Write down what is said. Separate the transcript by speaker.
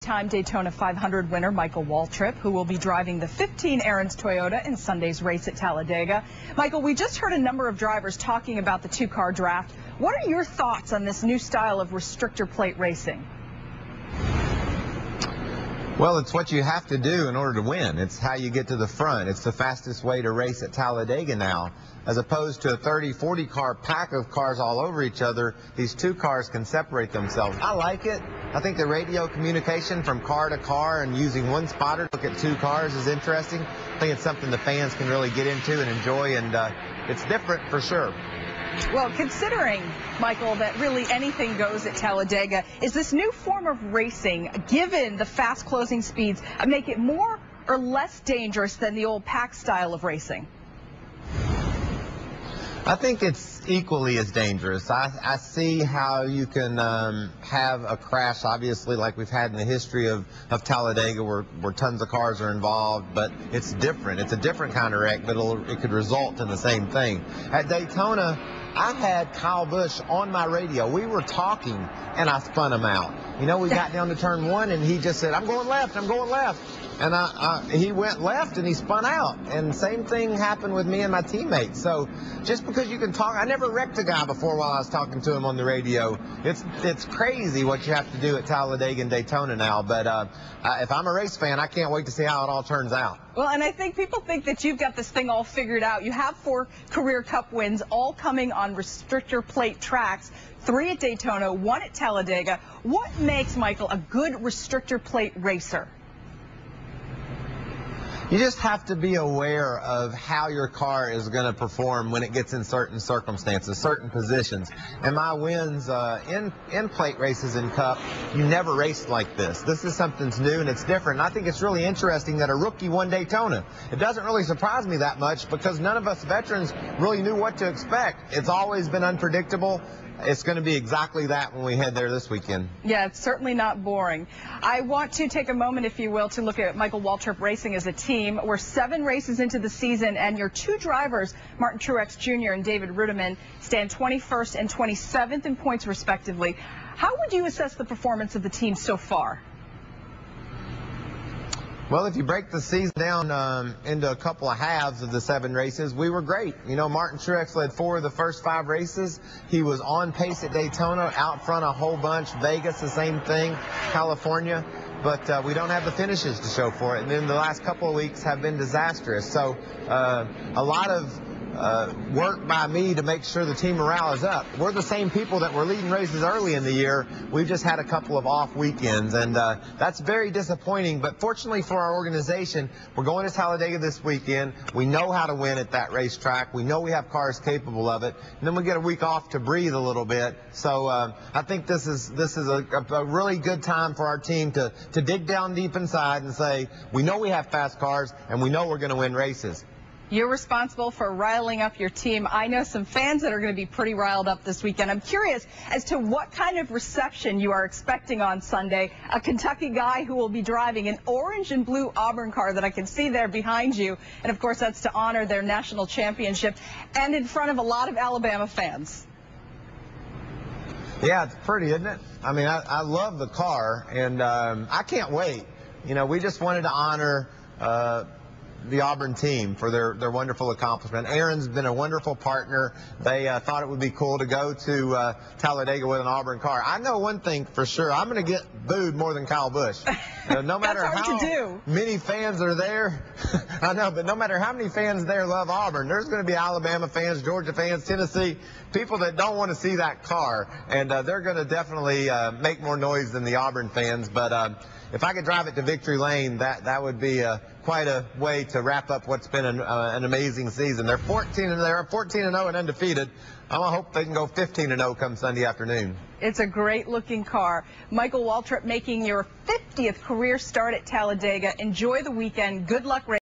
Speaker 1: five-time Daytona 500 winner Michael Waltrip, who will be driving the 15 Aaron's Toyota in Sunday's race at Talladega. Michael, we just heard a number of drivers talking about the two-car draft. What are your thoughts on this new style of restrictor plate racing?
Speaker 2: Well, it's what you have to do in order to win. It's how you get to the front. It's the fastest way to race at Talladega now. As opposed to a 30, 40 car pack of cars all over each other, these two cars can separate themselves. I like it. I think the radio communication from car to car and using one spotter to look at two cars is interesting. I think it's something the fans can really get into and enjoy, and it's different for sure.
Speaker 1: Well, considering, Michael, that really anything goes at Talladega, is this new form of racing, given the fast closing speeds, make it more or less dangerous than the old pack style of racing?
Speaker 2: I think it's equally as dangerous. I see how you can have a crash, obviously, like we've had in the history of Talladega, where tons of cars are involved, but it's different. It's a different kind of wreck, but it could result in the same thing. At Daytona, I had Kyle Busch on my radio. We were talking, and I spun him out. You know, we got down to turn one, and he just said, "I'm going left, I'm going left." And he went left and he spun out. And same thing happened with me and my teammates. So just because you can talk, I never wrecked a guy before while I was talking to him on the radio. It's crazy what you have to do at Talladega and Daytona now. But if I'm a race fan, I can't wait to see how it all turns out.
Speaker 1: Well, and I think people think that you've got this thing all figured out. You have 4 career Cup wins, all coming on restrictor plate tracks, 3 at Daytona, 1 at Talladega. What makes, Michael, a good restrictor plate racer?
Speaker 2: You just have to be aware of how your car is going to perform when it gets in certain circumstances, certain positions. And my wins in plate races in Cup, you never raced like this. This is something new and it's different. And I think it's really interesting that a rookie won Daytona. It doesn't really surprise me that much because none of us veterans really knew what to expect. It's always been unpredictable. It's going to be exactly that when we head there this weekend.
Speaker 1: Yeah, it's certainly not boring. I want to take a moment, if you will, to look at Michael Waltrip Racing as a team. We're 7 races into the season, and your 2 drivers, Martin Truex Jr. and David Rudiman, stand 21st and 27th in points, respectively. How would you assess the performance of the team so far?
Speaker 2: Well, if you break the season down into a couple of halves of the 7 races, we were great. You know, Martin Truex led 4 of the first 5 races. He was on pace at Daytona, out front a whole bunch. Vegas, the same thing. California. But we don't have the finishes to show for it. And then the last couple of weeks have been disastrous. So a lot of work by me to make sure the team morale is up. We're the same people that were leading races early in the year. We've just had a couple of off weekends, and that's very disappointing. But fortunately for our organization, we're going to Talladega this weekend. We know how to win at that racetrack. We know we have cars capable of it. And then we get a week off to breathe a little bit. So I think this is a really good time for our team to dig down deep inside and say, we know we have fast cars, and we know we're going to win races.
Speaker 1: You're responsible for riling up your team. I know some fans that are going to be pretty riled up this weekend. I'm curious as to what kind of reception you are expecting on Sunday. A Kentucky guy who will be driving an orange and blue Auburn car that I can see there behind you. And, of course, that's to honor their national championship and in front of a lot of Alabama fans.
Speaker 2: Yeah, it's pretty, isn't it? I mean, I love the car, and I can't wait. You know, we just wanted to honor the Auburn team for their wonderful accomplishment. Aaron's been a wonderful partner. They thought it would be cool to go to Talladega with an Auburn car. I know one thing for sure. I'm going to get booed more than Kyle Busch. No matter how many fans are there, I know, but no matter how many fans there love Auburn, there's going to be Alabama fans, Georgia fans, Tennessee, people that don't want to see that car. And they're going to definitely make more noise than the Auburn fans. But if I could drive it to Victory Lane, that would be quite a way to wrap up what's been an amazing season. They're 14-0 and undefeated. I hope they can go 15-0 come Sunday afternoon.
Speaker 1: It's a great-looking car. Michael Waltrip making your 50th career start at Talladega. Enjoy the weekend. Good luck racing.